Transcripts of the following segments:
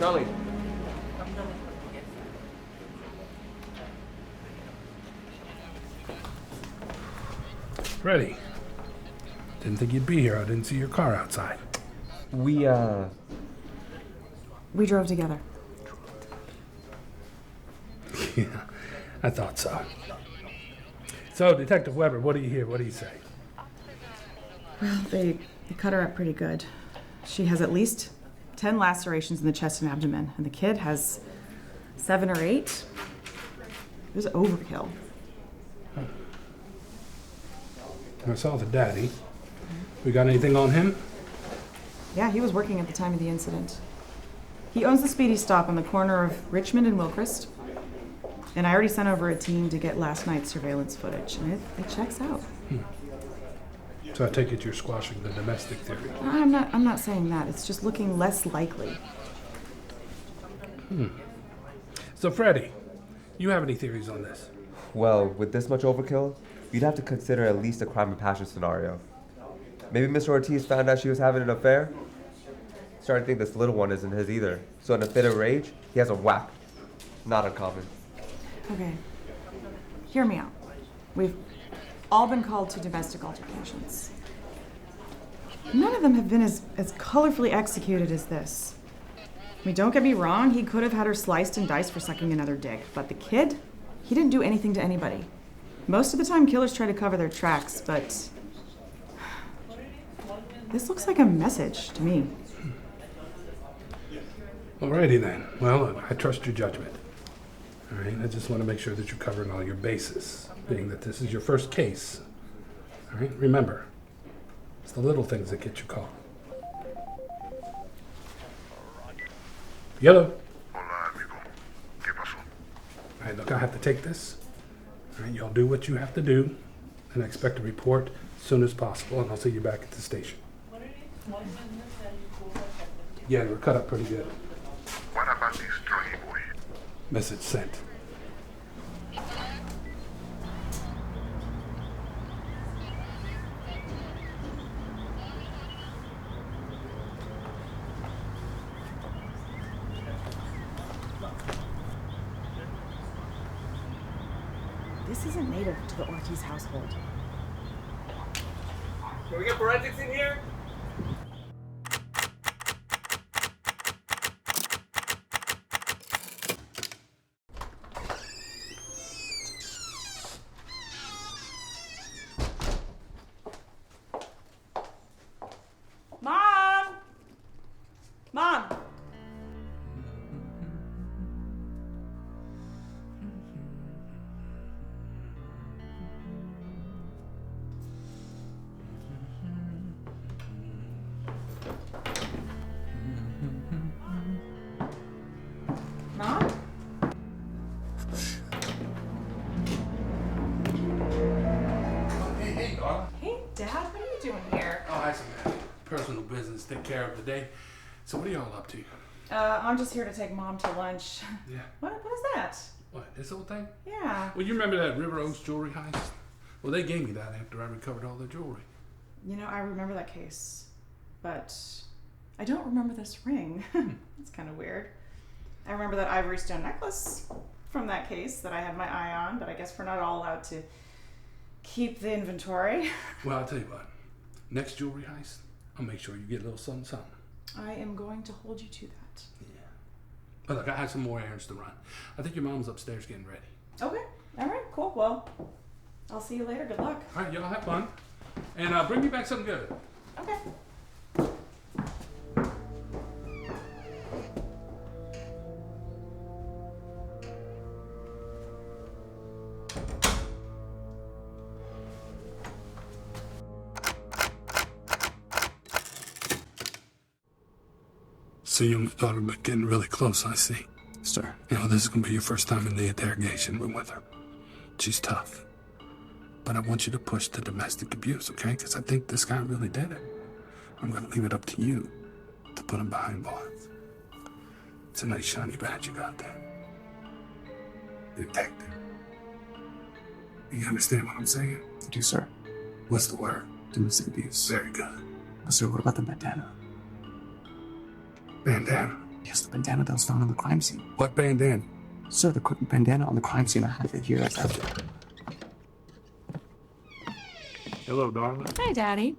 Charlie. Freddy. Didn't think you'd be here. I didn't see your car outside. We drove together. Yeah, I thought so. So, Detective Weber, what do you hear? What do you say? Well, they cut her up pretty good. She has at least 10 lacerations in the chest and abdomen, and the kid has 7 or 8. It was overkill. I saw the daddy. We got anything on him? Yeah, he was working at the time of the incident. He owns the Speedy Stop on the corner of Richmond and Wilchrist. And I already sent over a team to get last night's surveillance footage, and it checks out. So I take it you're squashing the domestic theory. I'm not saying that. It's just looking less likely. So Freddy, you have any theories on this? Well, with this much overkill, you'd have to consider at least a crime of passion scenario. Maybe Mr. Ortíz found out she was having an affair. Started to think this little one isn't his either. So in a fit of rage, he has a whack. Not uncommon. Okay. Hear me out. We've all been called to domestic altercations. None of them have been as colorfully executed as this. I mean, don't get me wrong, he could have had her sliced and diced for sucking another dick. But the kid, he didn't do anything to anybody. Most of the time, killers try to cover their tracks, but this looks like a message to me. Alrighty then. Well, I trust your judgment. All right, I just want to make sure that you're covering all your bases, being that this is your first case. All right, remember, it's the little things that get you caught. Yellow. Hola, amigo. ¿Qué pasó? All right, look, I have to take this. All right, y'all do what you have to do, and I expect a report as soon as possible, and I'll see you back at the station. Yeah, we're cut up pretty good. What about this druggy boy? Message sent. This isn't native to the Ortíz household. Can we get forensics in here? Mom! Mom! Mom? Hey, darling. Hey, Dad, what are you doing here? Oh, I some personal business to take care of today. So what are y'all up to? I'm just here to take Mom to lunch. Yeah. What is that? What, this whole thing? Yeah. Well, you remember that River Oaks jewelry heist? Well, they gave me that after I recovered all the jewelry. You know, I remember that case, but I don't remember this ring. It's kind of weird. I remember that ivory stone necklace from that case that I had my eye on, but I guess we're not all allowed to keep the inventory. Well, I'll tell you what. Next jewelry heist, I'll make sure you get a little something, something. I am going to hold you to that. Yeah. But look, I have some more errands to run. I think your mom's upstairs getting ready. Okay. All right. Cool. Well, I'll see you later. Good luck. All right, y'all have fun. And bring me back something good. Okay. So you thought about getting really close, I see. Sir. You know, this is going to be your first time in the interrogation room with her. She's tough. But I want you to push the domestic abuse, okay? Because I think this guy really did it. I'm going to leave it up to you to put him behind bars. It's a nice shiny badge you got there. Detective. You understand what I'm saying? I do, sir. What's the word? Domestic abuse. Very good. Sir, what about the bandana? Bandana. Yes, the bandana that was found on the crime scene. What bandana? Sir, the bandana on the crime scene, I have it here. That's after. Hello, darling. Hi, Daddy.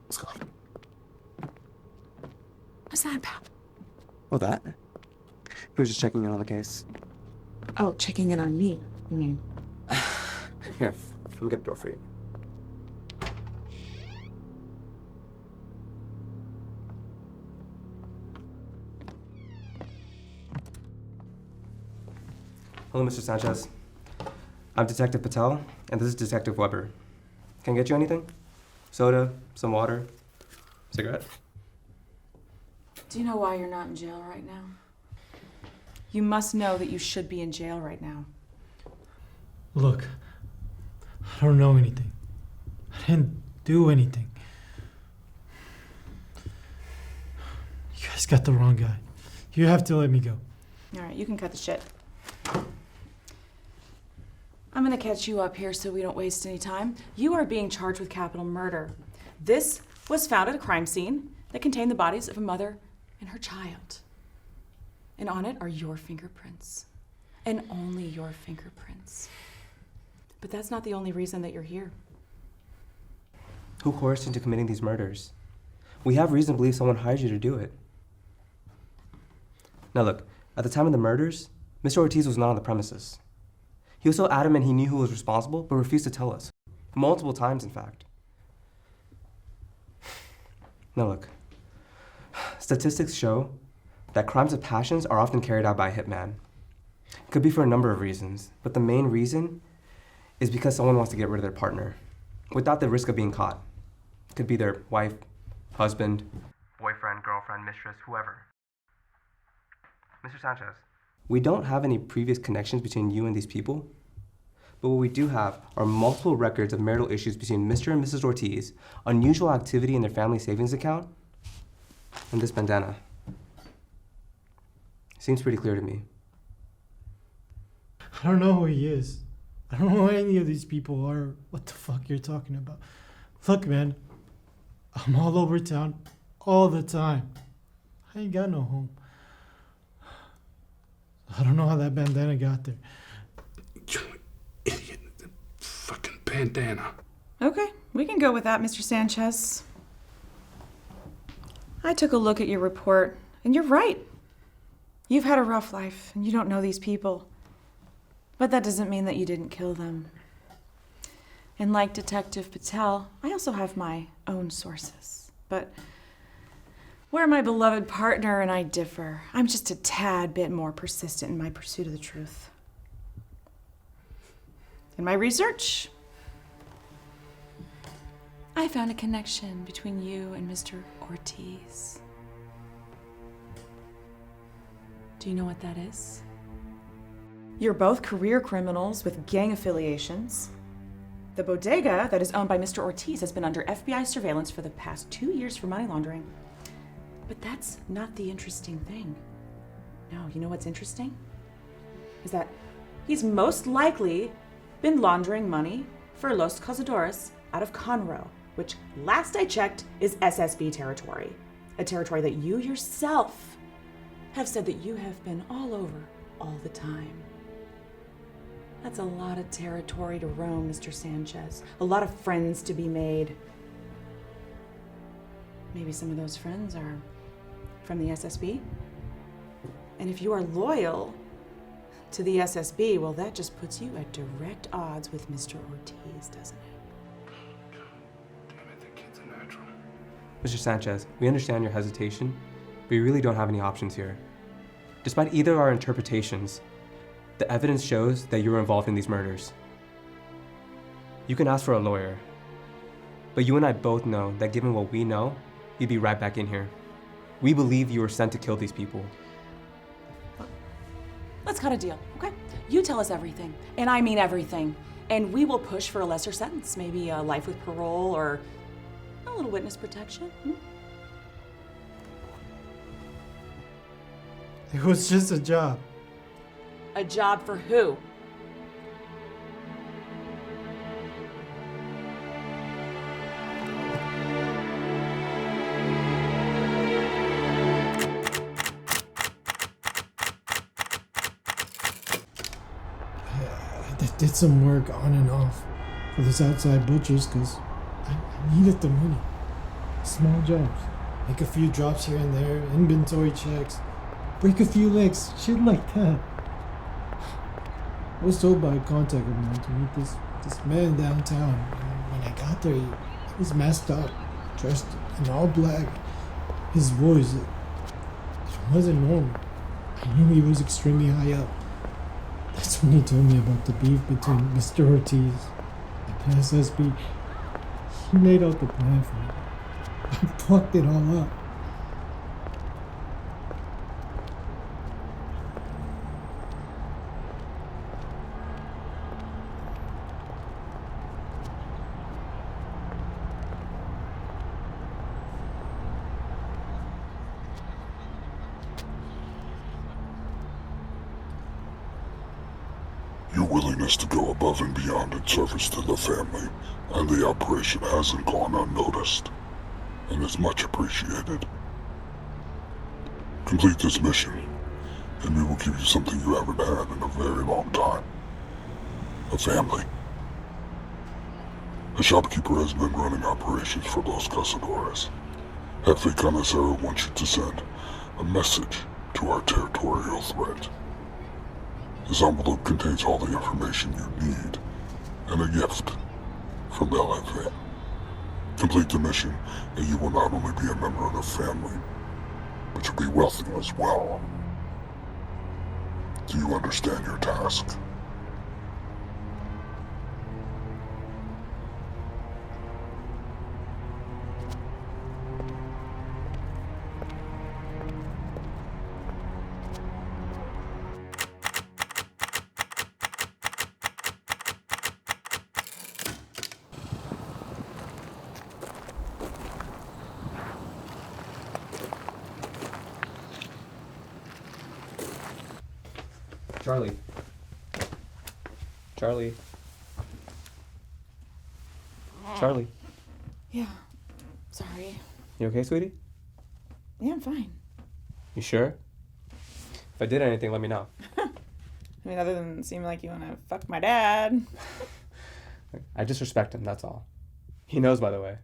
Let's go. What's that about? Oh, that? He was just checking in on the case. Oh, checking in on me, you mean? Here, let me get the door for you. Hello, Mr. Sanchez. I'm Detective Patel, and this is Detective Weber. Can I get you anything? Soda, some water, cigarette? Do you know why you're not in jail right now? You must know that you should be in jail right now. Look, I don't know anything. I didn't do anything. You guys got the wrong guy. You have to let me go. All right, you can cut the shit. I'm gonna catch you up here so we don't waste any time. You are being charged with capital murder. This was found at a crime scene that contained the bodies of a mother and her child. And on it are your fingerprints. And only your fingerprints. But that's not the only reason that you're here. Who coerced you into committing these murders? We have reason to believe someone hired you to do it. Now look, at the time of the murders, Mr. Ortíz was not on the premises. He was so adamant he knew who was responsible, but refused to tell us. Multiple times, in fact. Now look, statistics show that crimes of passions are often carried out by a hitman. It could be for a number of reasons, but the main reason is because someone wants to get rid of their partner without the risk of being caught. It could be their wife, husband, boyfriend, girlfriend, mistress, whoever. Mr. Sanchez, we don't have any previous connections between you and these people, but what we do have are multiple records of marital issues between Mr. and Mrs. Ortíz, unusual activity in their family savings account, and this bandana. Seems pretty clear to me. I don't know who he is. I don't know who any of these people are. What the fuck you're talking about? Look, man, I'm all over town all the time. I ain't got no home. I don't know how that bandana got there. You idiot. The fucking bandana. Okay, we can go with that, Mr. Sanchez. I took a look at your report, and you're right. You've had a rough life, and you don't know these people. But that doesn't mean that you didn't kill them. And like Detective Patel, I also have my own sources. But where my beloved partner and I differ, I'm just a tad bit more persistent in my pursuit of the truth. In my research, I found a connection between you and Mr. Ortíz. Do you know what that is? You're both career criminals with gang affiliations. The bodega that is owned by Mr. Ortíz has been under FBI surveillance for the past 2 years for money laundering. But that's not the interesting thing. No, you know what's interesting? Is that he's most likely been laundering money for Los Cazadores out of Conroe, which last I checked is SSB territory. A territory that you yourself have said that you have been all over all the time. That's a lot of territory to roam, Mr. Sanchez. A lot of friends to be made. Maybe some of those friends are from the SSB? And if you are loyal to the SSB, well, that just puts you at direct odds with Mr. Ortíz, doesn't it? Damn it, that kid's a natural. Mr. Sanchez, we understand your hesitation, but we really don't have any options here. Despite either of our interpretations, the evidence shows that you were involved in these murders. You can ask for a lawyer, but you and I both know that given what we know, you'd be right back in here. We believe you were sent to kill these people. Let's cut a deal, okay? You tell us everything, and I mean everything, and we will push for a lesser sentence, maybe a life with parole or a little witness protection. It was just a job. A job for who? that did some work on and off for this outside butchers because I needed the money. Small jobs. Make a few drops here and there, inventory checks, break a few legs, shit like that. I was told by a contact of mine to meet this man downtown. And when I got there, he was masked up, dressed in all black. His voice, it wasn't normal. I knew he was extremely high up. That's when he told me about the beef between Mr. Ortíz and SSB. He laid out the plan for me. I fucked it all up. Your willingness to go above and beyond in service to the family and the operation hasn't gone unnoticed, and is much appreciated. Complete this mission, and we will give you something you haven't had in a very long time. A family. The shopkeeper has been running operations for Los Cazadores. Jefe Canacero wants you to send a message to our territorial threat. This envelope contains all the information you need, and a gift from LFA. Complete the mission, and you will not only be a member of the family, but you'll be wealthy as well. Do you understand your task? Charlie. Charlie. Charlie. Yeah. Sorry. You okay, sweetie? Yeah, I'm fine. You sure? If I did anything, let me know. I mean, other than seem like you want to fuck my dad. I just respect him, that's all. He knows, by the way.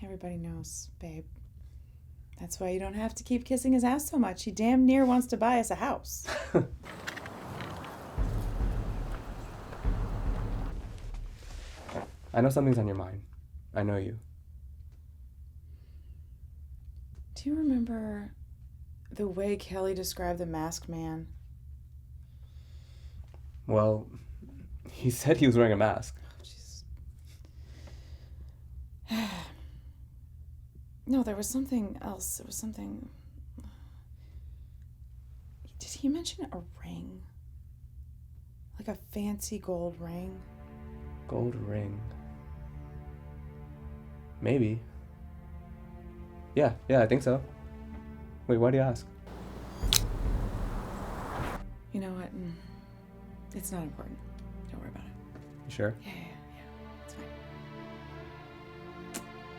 Everybody knows, babe. That's why you don't have to keep kissing his ass so much. He damn near wants to buy us a house. I know something's on your mind. I know you. Do you remember the way Kelly described the masked man? Well, he said he was wearing a mask. Jeez. No, there was something else. There was something... Did he mention a ring? Like a fancy gold ring? Gold ring. Maybe. Yeah, I think so. Wait, why do you ask? You know what? It's not important. Don't worry about it. You sure? Yeah. It's fine.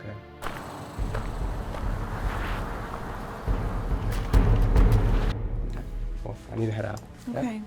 Okay. Well, I need to head out. Okay.